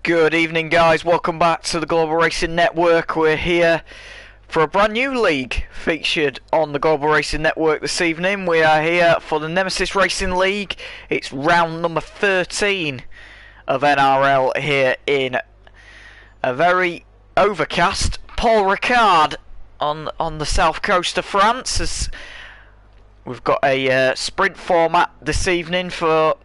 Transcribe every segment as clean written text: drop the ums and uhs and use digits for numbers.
Good evening, guys. Welcome back to the Global Racing Network. We're here for a brand new league featured on the Global Racing Network this evening. We are here for the Nemesis Racing League. It's round number 13 of NRL here in a very overcast Paul Ricard on the south coast of France. As we've got a sprint format this evening for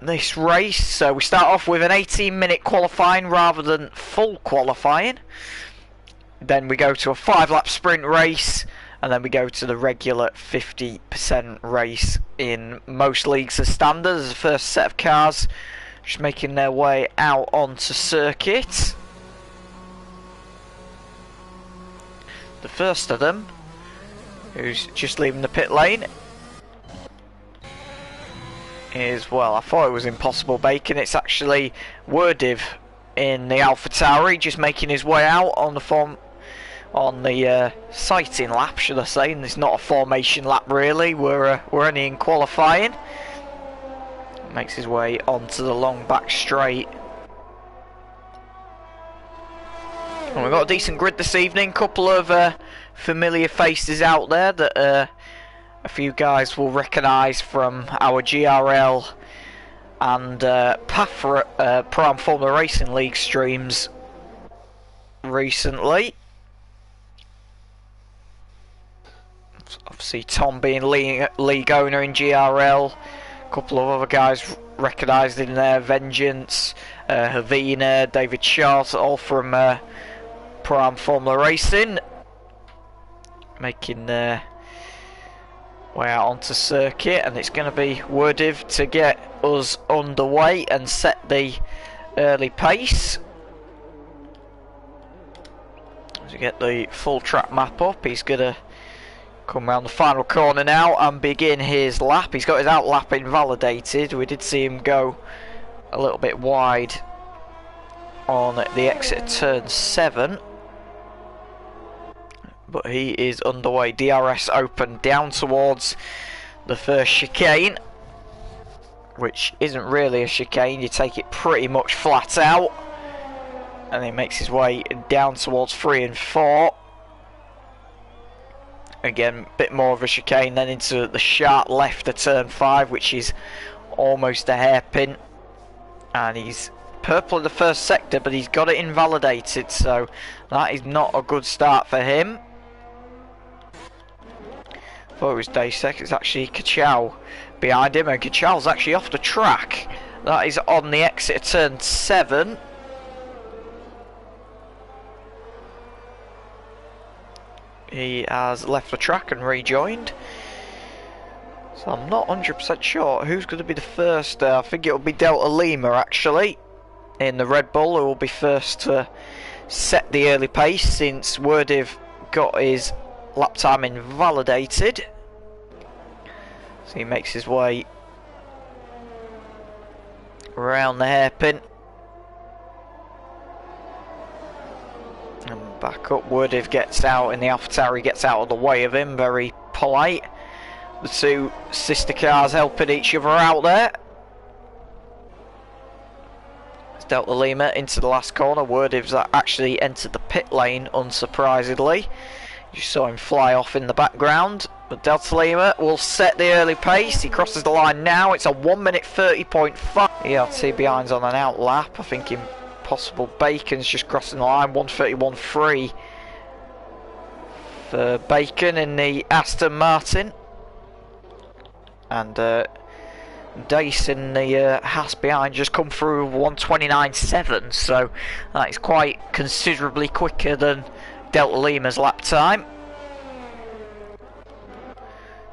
this race, so we start off with an 18-minute qualifying rather than full qualifying. Then we go to a 5-lap sprint race, and then we go to the regular 50% race in most leagues as standard. As the first set of cars just making their way out onto circuit. the first of them, who's just leaving the pit lane, is, well, I thought it was Impossible Bacon. It's actually Wordiv in the AlphaTauri, just making his way out on the sighting lap, should I say. And it's not a formation lap really. We're only in qualifying. Makes his way onto the long back straight. And we've got a decent grid this evening. Couple of familiar faces out there that a few guys will recognise from our GRL and PAFR Pro Formula Racing League streams recently. Obviously Tom being league owner in GRL. A couple of other guys recognised in there, Vengeance, Havina, David Charles, all from Pro Formula Racing, making their way out onto circuit. And it's going to be Wordiv to get us underway and set the early pace. As we get the full track map up, he's going to come round the final corner now and begin his lap. He's got his out lap invalidated. We did see him go a little bit wide on the exit of turn 7, but he is underway. DRS open down towards the first chicane, which isn't really a chicane. You take it pretty much flat out, and he makes his way down towards 3 and 4. Again, a bit more of a chicane, then into the sharp left of turn 5, which is almost a hairpin. And he's purple in the first sector, but he's got it invalidated, so that is not a good start for him. Thought it was Daysek. It's actually Kachow behind him, and Kachow's actually off the track. That is on the exit of turn 7. He has left the track and rejoined. So I'm not 100% sure who's going to be the first. I think it'll be Delta Lima actually in the Red Bull who will be first to set the early pace, since Wordiv got his lap time invalidated. So he makes his way around the hairpin and back up. Wordiv gets out in the AlphaTauri, gets out of the way of him, very polite. The two sister cars helping each other out there. It's Delta Lima into the last corner. Wordiv's actually entered the pit lane, unsurprisingly. You saw him fly off in the background. But Delta Lima will set the early pace. He crosses the line now. It's a 1 minute 30.5. ERT behind's on an out lap. I think Impossible Bacon's just crossing the line. 1:31.3 for Bacon in the Aston Martin. And Dace in the Haas behind just come through 1:29.7, so that is quite considerably quicker than Delta Lima's lap time.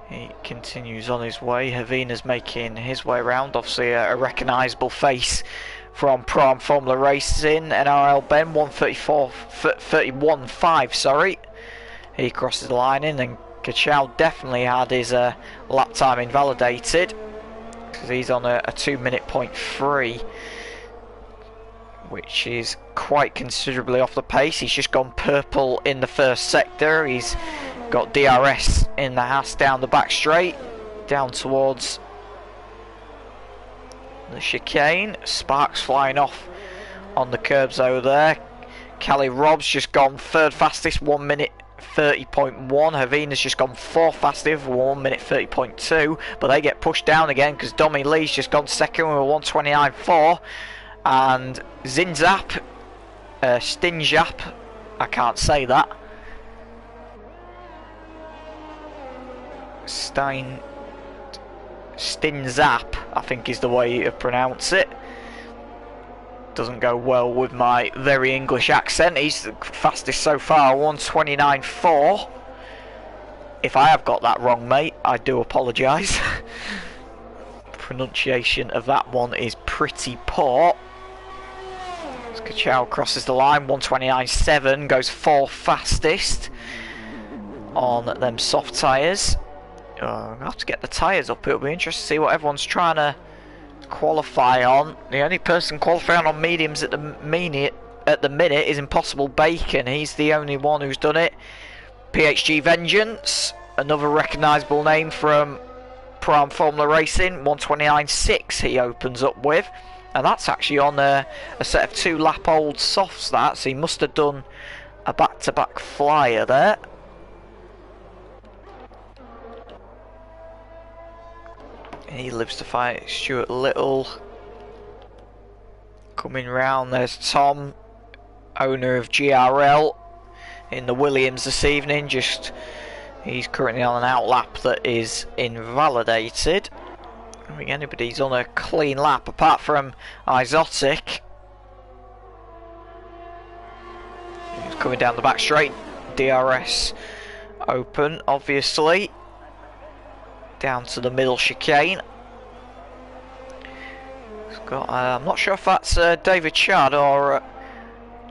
He continues on his way. Havina's making his way around, obviously a recognisable face from Pro Formula Racing. NRL Ben 1:34.31.5, sorry. He crosses the line in, and Kachow definitely had his lap time invalidated because he's on a 2 minute .3, which is quite considerably off the pace. He's just gone purple in the first sector. He's got DRS in the Haas down the back straight, down towards the chicane. Sparks flying off on the curbs over there. Callie Robb's just gone third fastest, 1 minute 30.1. Havina's just gone fourth fastest, 1 minute 30.2, but they get pushed down again because Domi Lee's just gone second with a 1:29.4, and Zinzap, Stinjap, I can't say that, Stinzap, I think is the way to pronounce it. Doesn't go well with my very English accent. He's the fastest so far, 1:29.4. If I have got that wrong, mate, I do apologise. Pronunciation of that one is pretty poor. Kachow crosses the line, 1:29.7, goes fourth fastest. on them soft tyres. I'll have to get the tyres up. It'll be interesting to see what everyone's trying to qualify on. The only person qualifying on mediums at the minute is Impossible Bacon. He's the only one who's done it. PHG Vengeance, another recognisable name from Pro Am Formula Racing, 129.6 he opens up with, and that's actually on a set of 2 lap old softs, that, so he must have done a back-to-back flyer there. He lives to fight Stuart Little. Coming round, there's Tom, owner of GRL, in the Williams this evening. He's currently on an outlap that is invalidated. I don't think anybody's on a clean lap apart from Isotic. He's coming down the back straight. DRS open, obviously. Down to the middle chicane. I'm not sure if that's David Chad or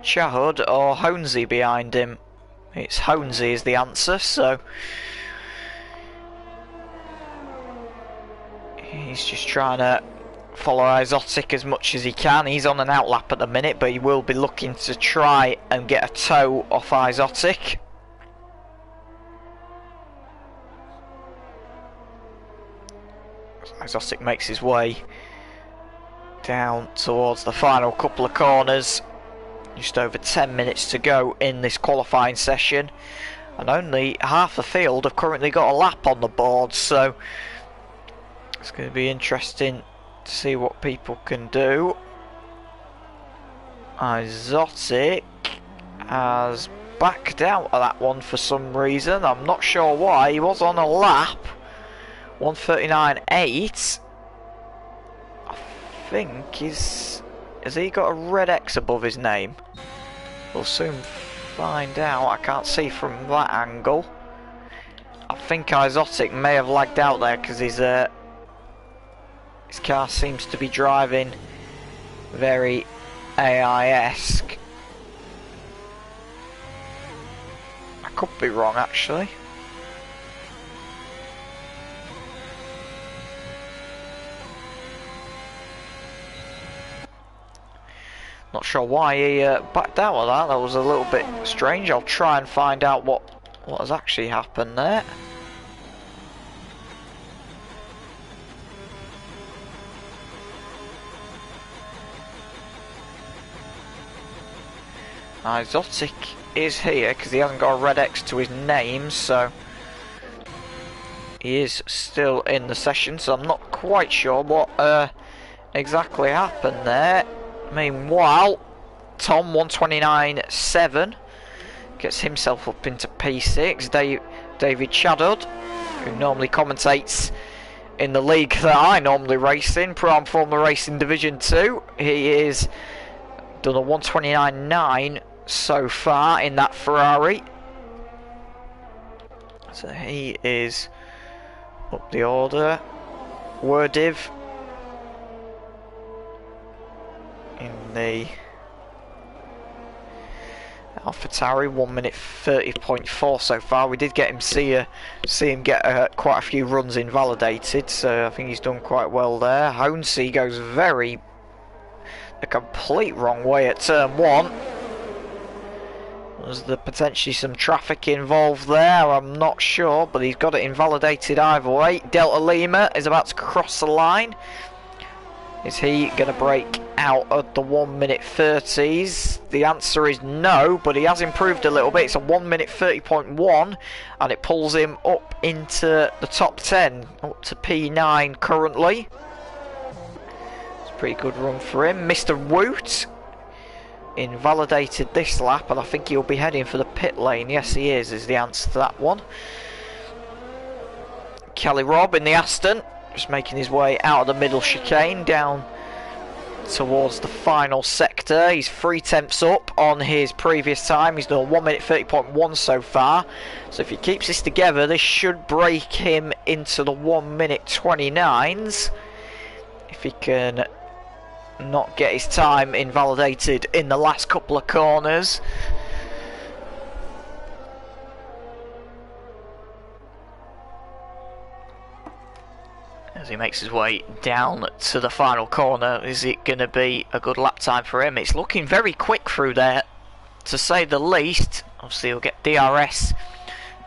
Chahud or Honesy behind him. It's Honesy is the answer, so he's just trying to follow Isotic as much as he can. He's on an outlap at the minute, but he will be looking to try and get a toe off Isotic. Isotic makes his way down towards the final couple of corners. Just over 10 minutes to go in this qualifying session, and only half the field have currently got a lap on the board, so it's going to be interesting to see what people can do. Isotic has backed out of that one for some reason. I'm not sure why. He was on a lap 139.8. I think has he got a red X above his name? We'll soon find out. I can't see from that angle. I think Isotic may have lagged out there because his car seems to be driving very AI-esque. I could be wrong actually. Not sure why he backed out of that. That was a little bit strange. I'll try and find out what has actually happened there. Isotic is here because he hasn't got a red X to his name, so he is still in the session, so I'm not quite sure what exactly happened there. Meanwhile, Tom 129.7 gets himself up into P6. David Chadud, who normally commentates in the league that I normally race in, Pro Am Formula Racing Division 2. He is done a 129.9 so far in that Ferrari. So he is up the order. Wordiv in the AlphaTauri, 1 minute 30.4 so far. We did get him see him get quite a few runs invalidated, so I think he's done quite well there. Honesy goes the complete wrong way at turn 1. Was there potentially some traffic involved there? I'm not sure, but he's got it invalidated either way. Delta Lima is about to cross the line. Is he going to break out at the 1 minute 30s? The answer is no, but he has improved a little bit. It's a 1 minute 30.1, and it pulls him up into the top 10, up to P9 currently. It's a pretty good run for him. Mr. Woot invalidated this lap, and I think he'll be heading for the pit lane. Yes, he is the answer to that one. Kelly Robb in the Aston, just making his way out of the middle chicane down towards the final sector. He's 3 tenths up on his previous time. He's done 1 minute 30.1 so far, so if he keeps this together, this should break him into the 1 minute 29s if he can not get his time invalidated in the last couple of corners. he makes his way down to the final corner. Is it going to be a good lap time for him? It's looking very quick through there, to say the least. Obviously he'll get DRS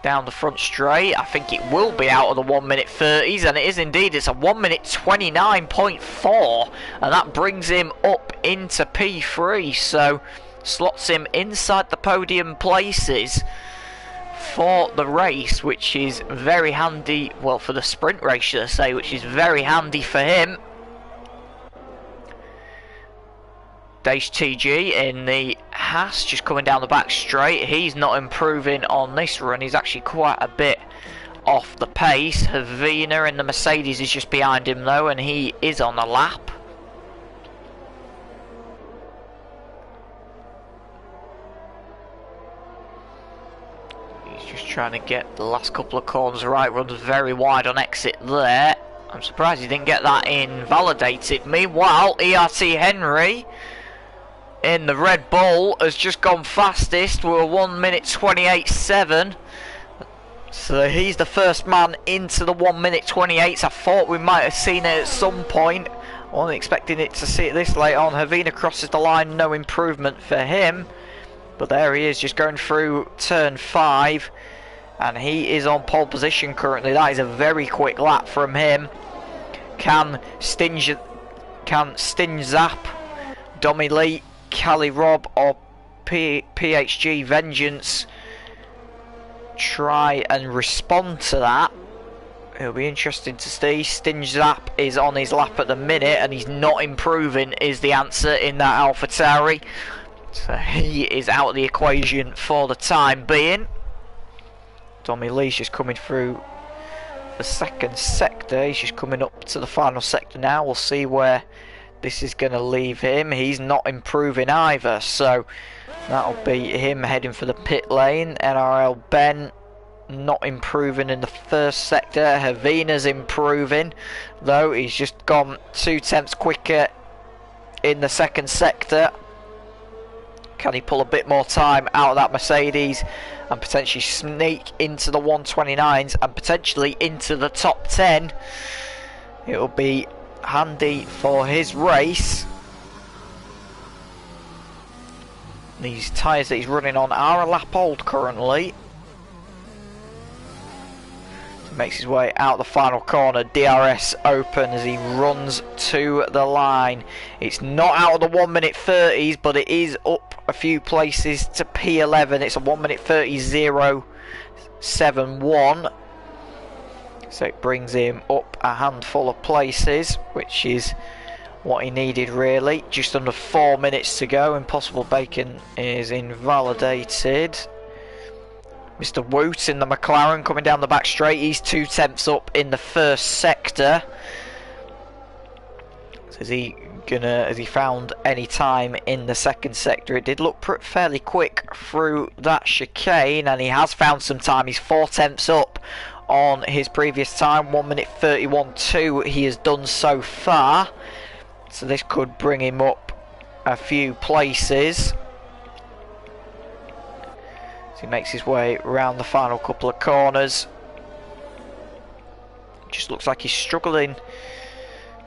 down the front straight. I think it will be out of the 1 minute 30s, and it is indeed. It's a 1 minute 29.4, and that brings him up into P3, so slots him inside the podium places for the race, which is very handy. Well, for the sprint race, should I say, which is very handy for him. Dace TG in the Haas, just coming down the back straight. He's not improving on this run. He's actually quite a bit off the pace. Havina in the Mercedes is just behind him though, and he is on a lap. He's just trying to get the last couple of corners right. Runs very wide on exit there. I'm surprised he didn't get that invalidated. Meanwhile, ERT Henry in the Red Bull has just gone fastest. We're 1 minute 28.7. So he's the first man into the 1 minute 28s. I thought we might have seen it at some point. I wasn't expecting it to see it this late on. Havina crosses the line, no improvement for him. But there he is, just going through turn 5. And he is on pole position currently. That is a very quick lap from him. Can Stinge Zap, Domi Lee, Cali Rob or PHG Vengeance try and respond to that? It'll be interesting to see. Stinge Zap is on his lap at the minute and he's not improving is the answer in that AlphaTauri. So he is out of the equation for the time being. Domi Lee's just coming through the second sector. He's just coming up to the final sector now. We'll see where this is going to leave him. He's not improving either, so that'll be him heading for the pit lane. NRL Ben not improving in the first sector. Havina's improving, though he's just gone 2/10 quicker in the second sector. Can he pull a bit more time out of that Mercedes and potentially sneak into the 129s and potentially into the top 10? It'll be handy for his race. These tyres that he's running on are a lap old currently. So makes his way out the final corner. DRS open as he runs to the line. It's not out of the 1 minute 30s, but it is up a few places to P11. It's a 1 minute 30.071. So it brings him up a handful of places, which is what he needed really. Just under 4 minutes to go. Impossible Bacon is invalidated. Mr. Woot in the McLaren coming down the back straight. He's 2/10 up in the first sector. So has he found any time in the second sector? It did look fairly quick through that chicane, and he has found some time. He's 4/10 up on his previous time. 1 minute 31.2 he has done so far, so this could bring him up a few places. So he makes his way around the final couple of corners. Just looks like he's struggling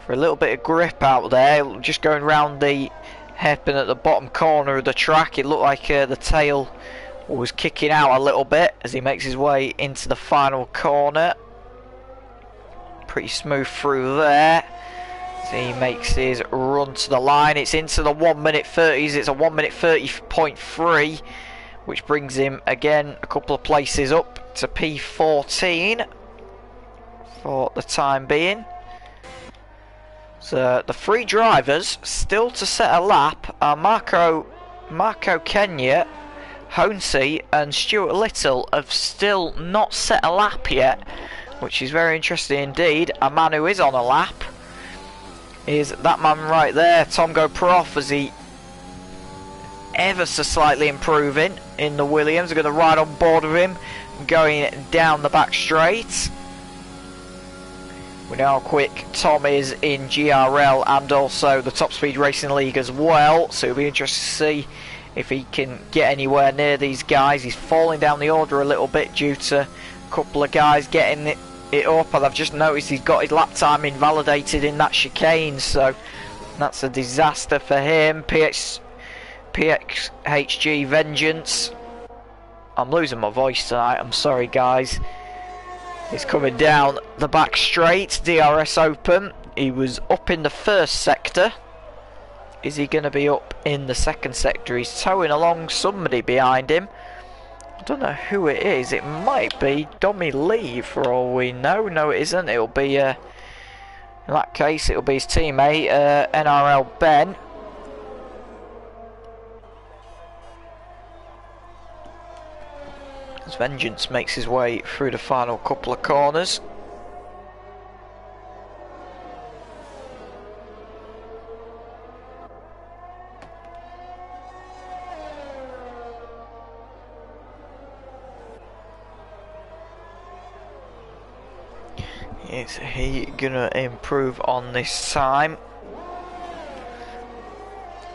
for a little bit of grip out there. Just going round the hairpin at the bottom corner of the track, it looked like the tail was kicking out a little bit as he makes his way into the final corner. Pretty smooth through there. So he makes his run to the line. It's into the 1 minute 30s. It's a 1 minute 30.3, which brings him again a couple of places up to P14 for the time being. So the three drivers still to set a lap are Marco Kenya, Honesy and Stuart Little have still not set a lap yet, which is very interesting indeed. A man who is on a lap is that man right there, Tomgo Prof, as he ever so slightly improving in the Williams. They're going to ride on board with him going down the back straight. We know how quick Tom is in GRL and also the Top Speed Racing League as well, so it'll be interesting to see if he can get anywhere near these guys. He's falling down the order a little bit due to a couple of guys getting it up, and I've just noticed he's got his lap time invalidated in that chicane, so that's a disaster for him. PXHG Vengeance. I'm losing my voice tonight, I'm sorry guys. He's coming down the back straight, DRS open. He was up in the first sector. Is he going to be up in the second sector? He's towing along somebody behind him. I don't know who it is. It might be Dommy Lee for all we know. No, it isn't. It'll be, in that case, it'll be his teammate, NRL Ben. As Vengeance makes his way through the final couple of corners. Is he gonna improve on this time?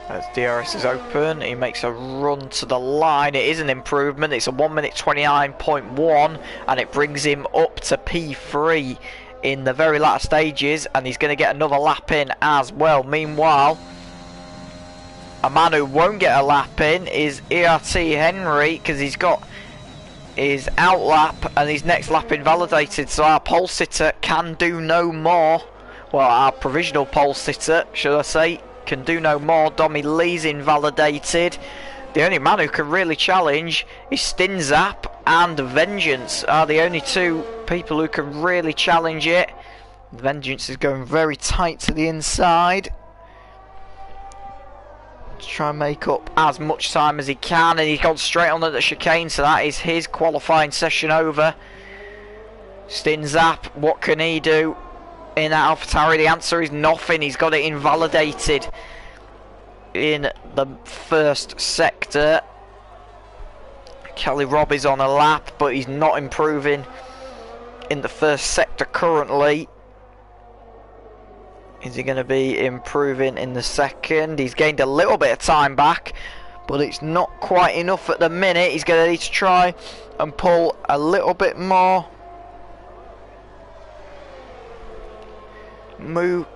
As DRS is open, he makes a run to the line. It is an improvement. It's a 1 minute 29.1, and it brings him up to P3 in the very latter stages, and he's going to get another lap in as well. Meanwhile, a man who won't get a lap in is ERT Henry, because he's got his out lap and his next lap invalidated, so our pole sitter can do no more. Well, our provisional pole sitter, should I say, can do no more. Dommy Lee's invalidated. The only man who can really challenge is Stinzap and Vengeance are the only two people who can really challenge it. Vengeance is going very tight to the inside to try and make up as much time as he can, and he's gone straight on at the chicane, so that is his qualifying session over. Stinzap, what can he do in that AlphaTauri? The answer is nothing. He's got it invalidated in the first sector. Kelly Robb is on a lap, but he's not improving in the first sector currently. Is he going to be improving in the second? He's gained a little bit of time back, but it's not quite enough at the minute. He's going to need to try and pull a little bit more. Move.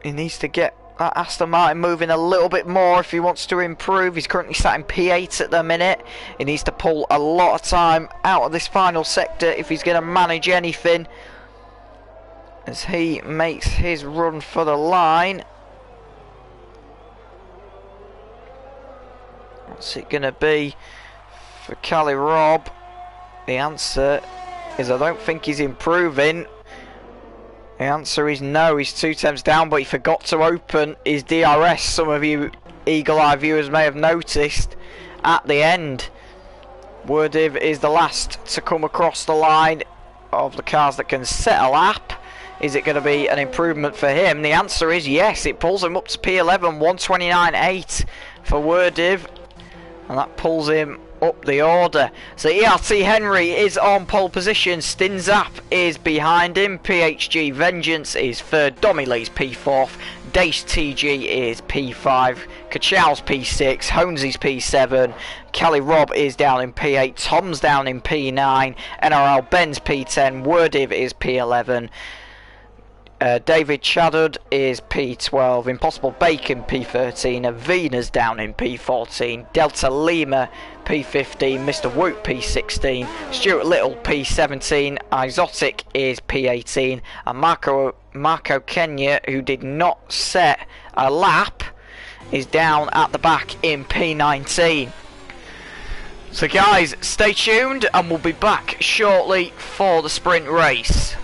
He needs to get that Aston Martin moving a little bit more if he wants to improve. He's currently sat in P8 at the minute. He needs to pull a lot of time out of this final sector if he's going to manage anything, as he makes his run for the line. What's it going to be for Kelly Robb? The answer is I don't think he's improving. The answer is no. He's 2 temps down, but he forgot to open his DRS. Some of you eagle-eye viewers may have noticed at the end. Wordiv is the last to come across the line of the cars that can set a lap. Is it going to be an improvement for him? The answer is yes. It pulls him up to P11, 129.8 for Wordiv, and that pulls him up the order. So ERT Henry is on pole position. Stinzap is behind him. PHG Vengeance is third. Dommy Lee's P4th. Dace TG is P5. Kachow's P6. Honesy's P7. Kelly Robb is down in P8. Tom's down in P9. NRL Ben's P10. Wordiv is P11. David Chadud is P12, Impossible Bacon P13, Avena's down in P14, Delta Lima P15, Mr. Woot P16, Stuart Little P17, Isotic is P18, and Marco Kenya, who did not set a lap, is down at the back in P19. So guys, stay tuned and we'll be back shortly for the sprint race.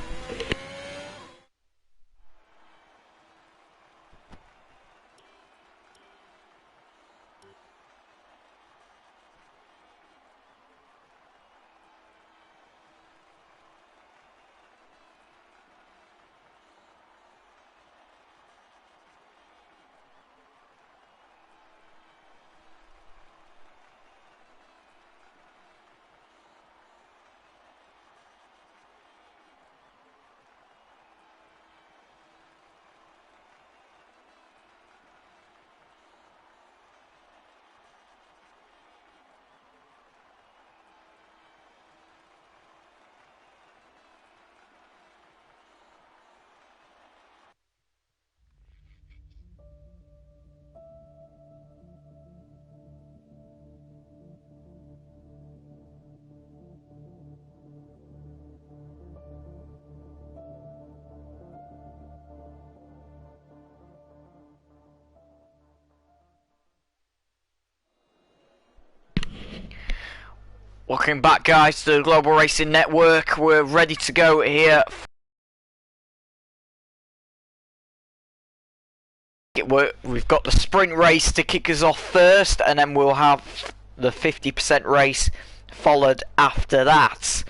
Welcome back, guys, to the Global Racing Network. We're ready to go here. We've got the sprint race to kick us off first, and then we'll have the 50% race followed after that.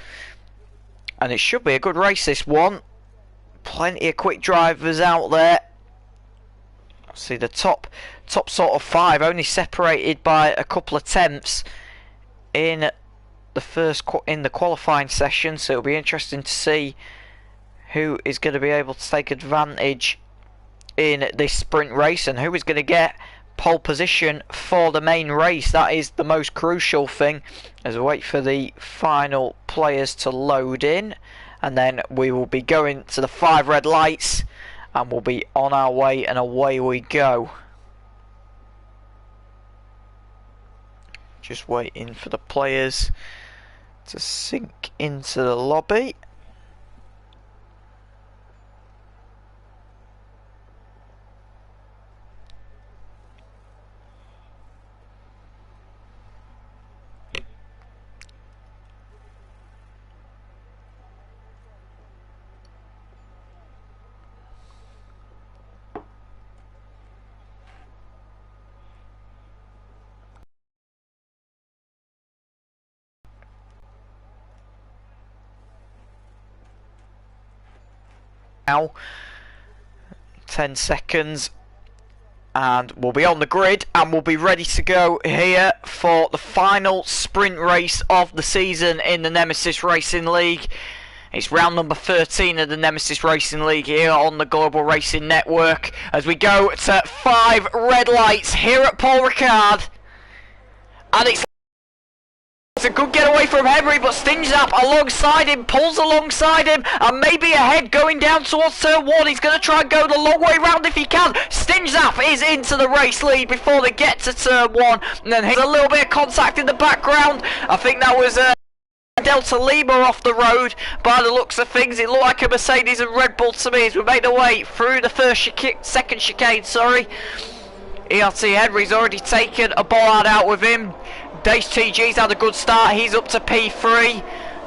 And it should be a good race, this one. Plenty of quick drivers out there. See the top sort of 5 only separated by a couple of tenths in the qualifying session, so it'll be interesting to see who is going to be able to take advantage in this sprint race and who is going to get pole position for the main race. That is the most crucial thing, as we wait for the final players to load in, and then we will be going to the 5 red lights and we'll be on our way, and away we go. Just waiting for the players to sink into the lobby. Now 10 seconds and we'll be on the grid and we'll be ready to go here for the final sprint race of the season in the Nemesis Racing League. It's round number 13 of the Nemesis Racing League here on the Global Racing Network, as we go to 5 red lights here at Paul Ricard, and it's a good getaway from Henry, but Stingzap alongside him, pulls alongside him, and maybe ahead going down towards turn 1. He's going to try and go the long way round if he can. Stingzap is into the race lead before they get to turn 1, and then here's a little bit of contact in the background. I think that was Delta Lima off the road. By the looks of things, it looked like a Mercedes and Red Bull to me as we made our way through the second chicane. ERT Henry's already taken a bollard out with him. Dace TG's had a good start, he's up to P3.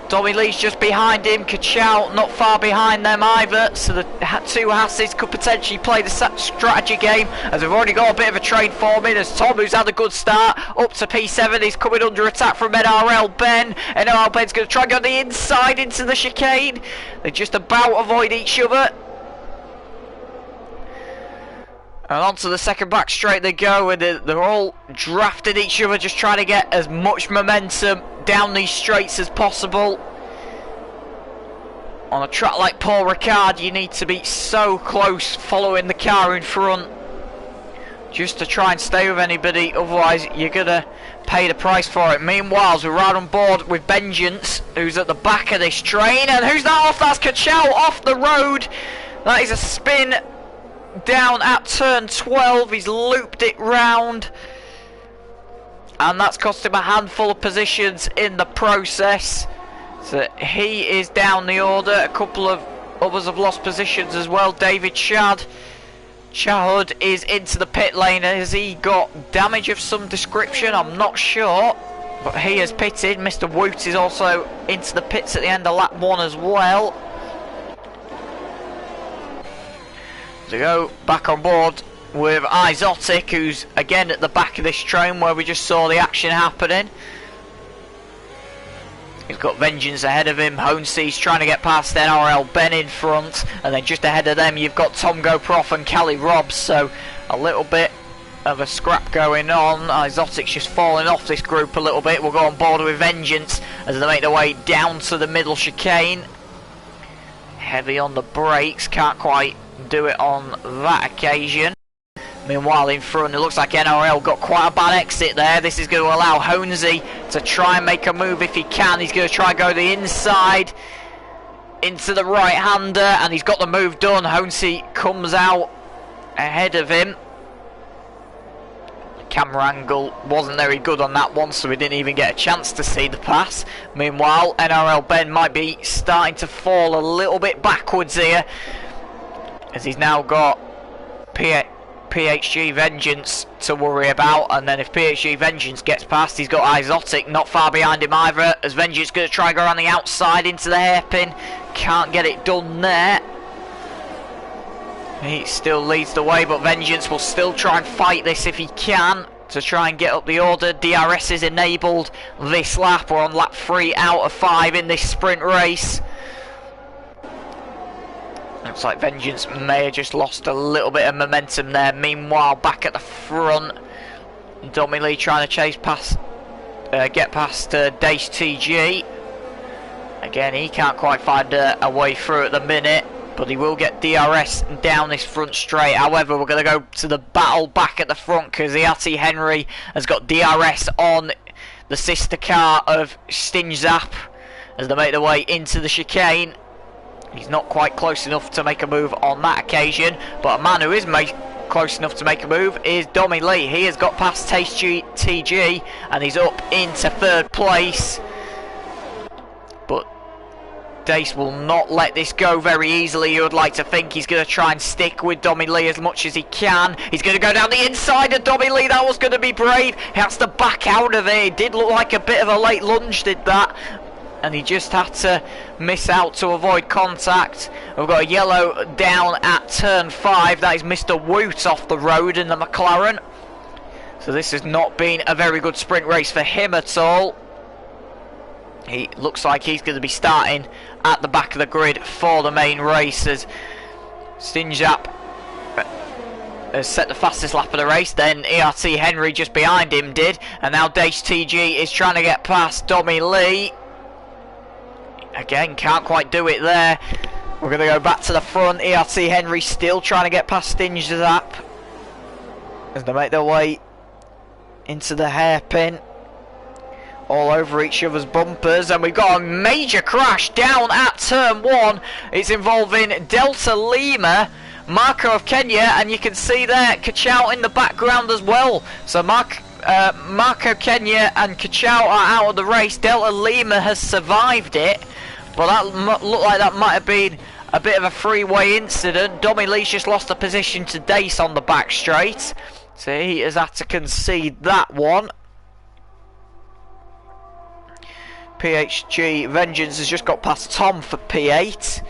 Tommy Lee's just behind him, Kachow not far behind them either, so the 2 Hasses could potentially play the strategy game, as they've already got a bit of a trade forming, as Tom, who's had a good start, up to P7, he's coming under attack from NRL Ben. NRL Ben's going to try and go the inside into the chicane. They just about avoid each other. And onto the second back straight they go, and they're all drafting each other, just trying to get as much momentum down these straights as possible. On a track like Paul Ricard, you need to be so close following the car in front just to try and stay with anybody, otherwise you're going to pay the price for it. Meanwhile, we're right on board with Vengeance, who's at the back of this train, and who's that off? That's Kachow off the road. That is a spin down at turn 12, he's looped it round, and that's cost him a handful of positions in the process, so he is down the order. A couple of others have lost positions as well. David Chahud is into the pit lane. Has he got damage of some description? I'm not sure, but he has pitted. Mr. Woot is also into the pits at the end of lap 1 as well. To go back on board with Isotic, who's again at the back of this train where we just saw the action happening. He's got Vengeance ahead of him. Honesea's trying to get past NRL Ben in front, and then just ahead of them you've got Tom GoProf and Kelly Robbs, so a little bit of a scrap going on. Isotic's just falling off this group a little bit. We'll go on board with Vengeance as they make their way down to the middle chicane. Heavy on the brakes, can't quite do it on that occasion. Meanwhile in front, it looks like NRL got quite a bad exit there. This is going to allow Honesy to try and make a move if he can. He's going to try and go the inside into the right hander, and he's got the move done. Honesy comes out ahead of him. The camera angle wasn't very good on that one, so we didn't even get a chance to see the pass. Meanwhile, NRL Ben might be starting to fall a little bit backwards here, as he's now got PHG Vengeance to worry about, and then if PHG Vengeance gets past, he's got Isotic not far behind him either, as Vengeance going to try and go around the outside into the hairpin. Can't get it done there. He still leads the way, but Vengeance will still try and fight this if he can to try and get up the order. DRS is enabled this lap. We're on lap 3 out of 5 in this sprint race. Looks like Vengeance may have just lost a little bit of momentum there. Meanwhile, back at the front, Dommy Lee trying to chase past, get past Dace TG. Again, he can't quite find a way through at the minute, but he will get DRS down this front straight. However, we're going to go to the battle back at the front because Iati Henry has got DRS on the sister car of Sting Zap as they make their way into the chicane. He's not quite close enough to make a move on that occasion, but a man who is close enough to make a move is Dommy Lee. He has got past Taste TG and he's up into 3rd place. But Dace will not let this go very easily. You would like to think he's going to try and stick with Dommy Lee as much as he can. He's going to go down the inside of Dommy Lee. That was going to be brave. He has to back out of it. It did look like a bit of a late lunge, did that. And he just had to miss out to avoid contact. We've got a yellow down at turn 5. That is Mr. Woot off the road in the McLaren. So this has not been a very good sprint race for him at all. He looks like he's going to be starting at the back of the grid for the main race as Sting Zap has set the fastest lap of the race. Then ERT Henry just behind him did. And now Dace TG is trying to get past Dommy Lee. Again, can't quite do it there. We're going to go back to the front. ERT Henry still trying to get past Sting Zap as they make their way into the hairpin. All over each other's bumpers, and we've got a major crash down at turn 1. It's involving Delta Lima, Marco of Kenya, and you can see there Kachao in the background as well. So Marco Kenya and Kachao are out of the race. Delta Lima has survived it, but that looked like that might have been a bit of a freeway incident. Dommy Lee's just lost the position to Dace on the back straight, so he has had to concede that one. PHG Vengeance has just got past Tom for P8,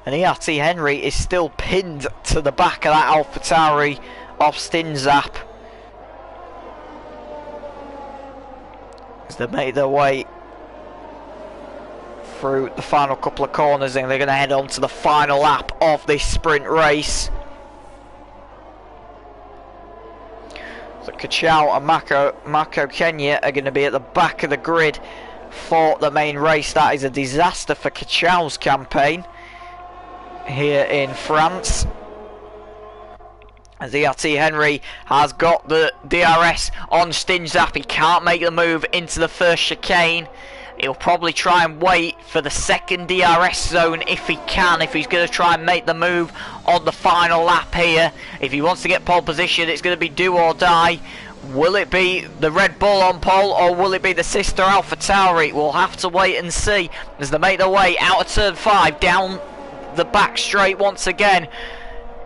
and ERT Henry is still pinned to the back of that AlphaTauri of Sting Zap as they made their way through the final couple of corners, and they're going to head on to the final lap of this sprint race. So Kachao and Marco Kenya are going to be at the back of the grid for the main race. That is a disaster for Kachao's campaign here in France, as ERT Henry has got the DRS on Sting Zap. He can't make the move into the first chicane. He'll probably try and wait for the second DRS zone if he can, if he's going to try and make the move on the final lap here. If he wants to get pole position, it's going to be do or die. Will it be the Red Bull on pole, or will it be the sister AlphaTauri? We'll have to wait and see as they make their way out of turn 5 down the back straight once again.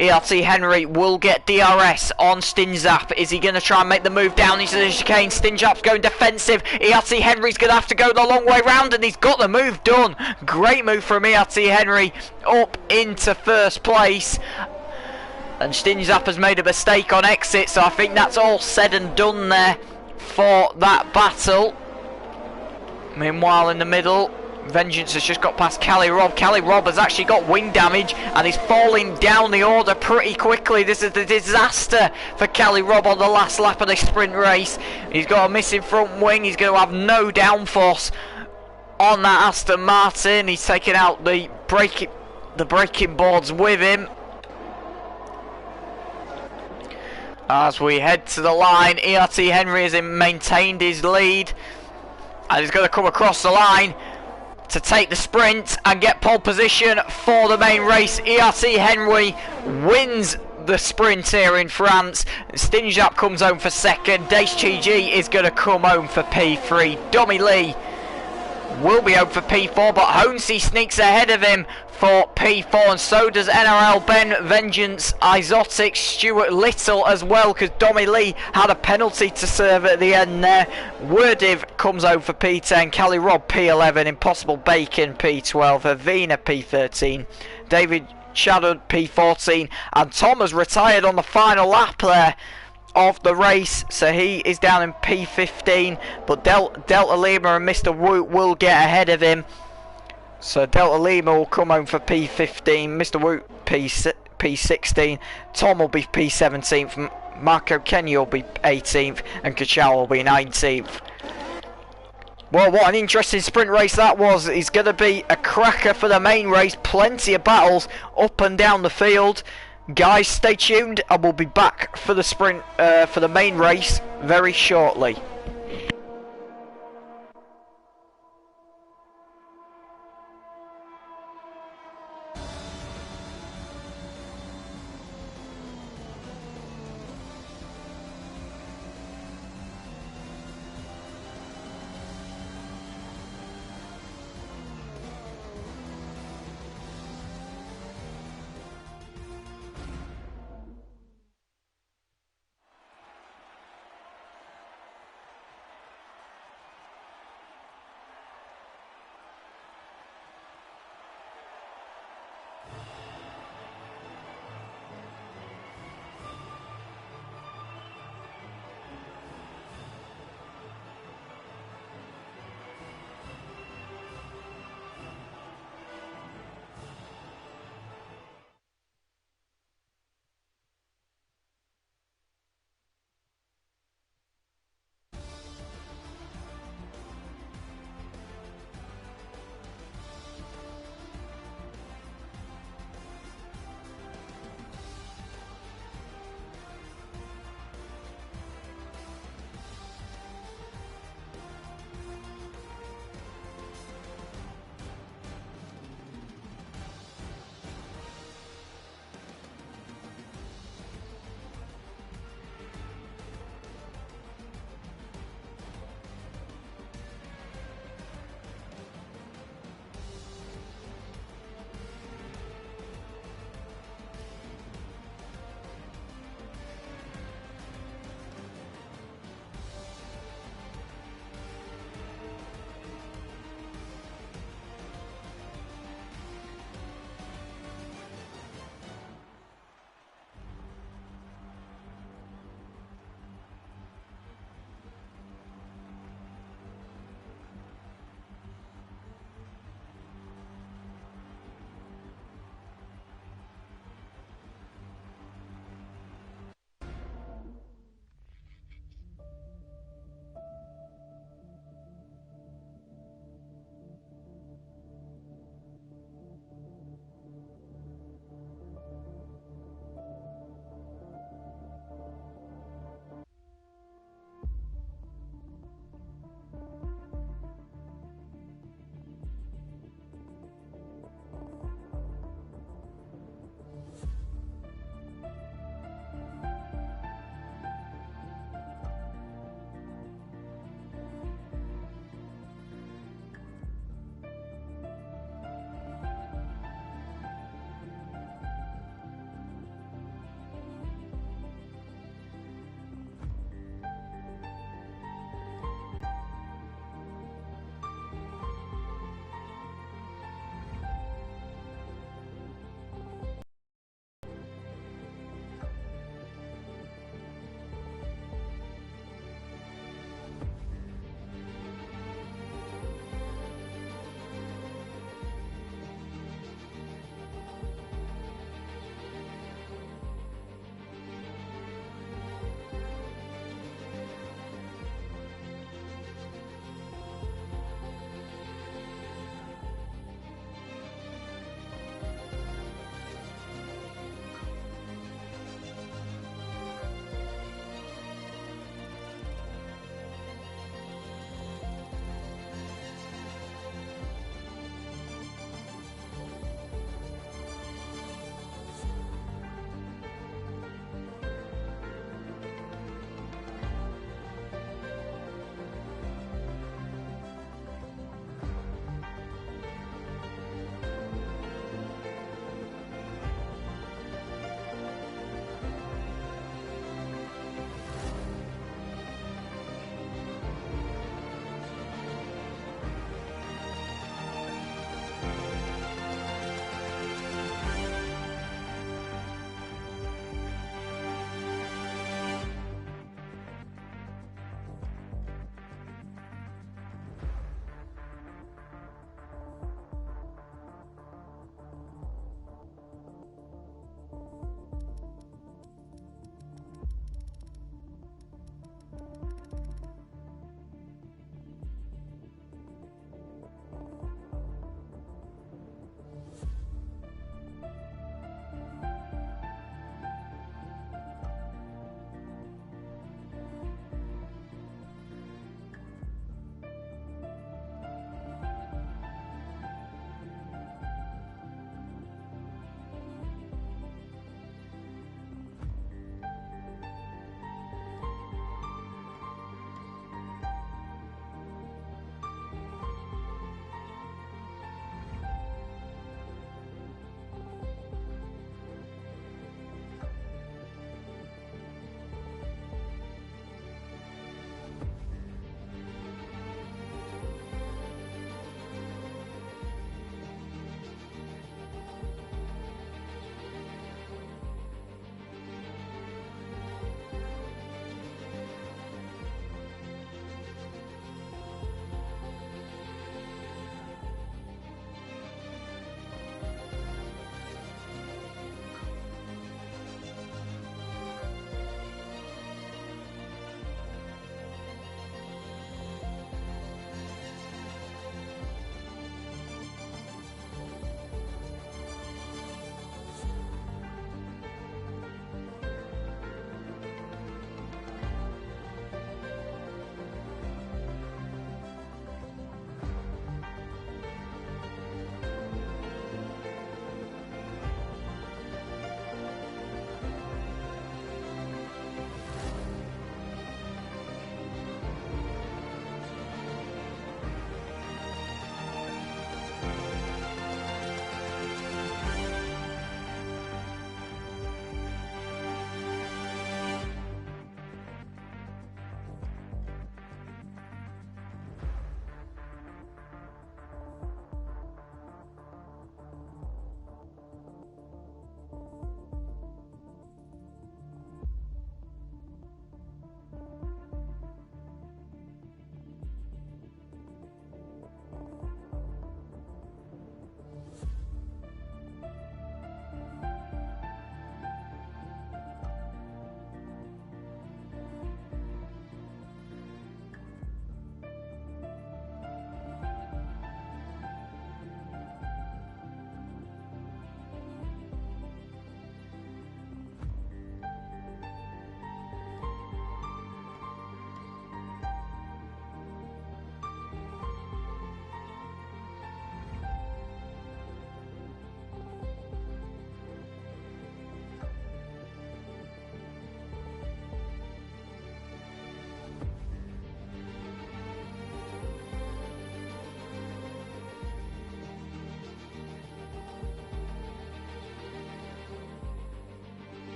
ERT Henry will get DRS on Sting Zap. Is he going to try and make the move down into the chicane? Sting Zap's going defensive. ERT Henry's going to have to go the long way round, and he's got the move done. Great move from ERT Henry up into 1st place. And Sting Zap has made a mistake on exit, so I think that's all said and done there for that battle. Meanwhile, in the middle, Vengeance has just got past Cali Rob. Cali Rob has actually got wing damage and he's falling down the order pretty quickly. This is a disaster for Cali Rob on the last lap of this sprint race. He's got a missing front wing. He's going to have no downforce on that Aston Martin. He's taken out the braking boards with him. As we head to the line, ERT Henry has maintained his lead, and he's going to come across the line to take the sprint and get pole position for the main race. ERT Henry wins the sprint here in France. Sting Zap comes home for 2nd. Dace TG is going to come home for P3. Dommy Lee will be out for P4, but Honesy sneaks ahead of him for P4, and so does NRL Ben Vengeance, Isotic, Stuart Little as well, because Dommy Lee had a penalty to serve at the end there. Wordiv comes out for P10, Cali Rob P11, Impossible Bacon P12, Avina P13, David Shadowed P14, and Tom has retired on the final lap there of the race, so he is down in P15, but Delta Lima and Mr. Woot will get ahead of him. So Delta Lima will come home for P15, Mr. Woot P16, Tom will be P17th, Marco Kenya will be 18th, and Kachow will be 19th. Well, what an interesting sprint race that was. It's going to be a cracker for the main race, plenty of battles up and down the field. Guys, stay tuned and we'll be back for the sprint, for the main race very shortly.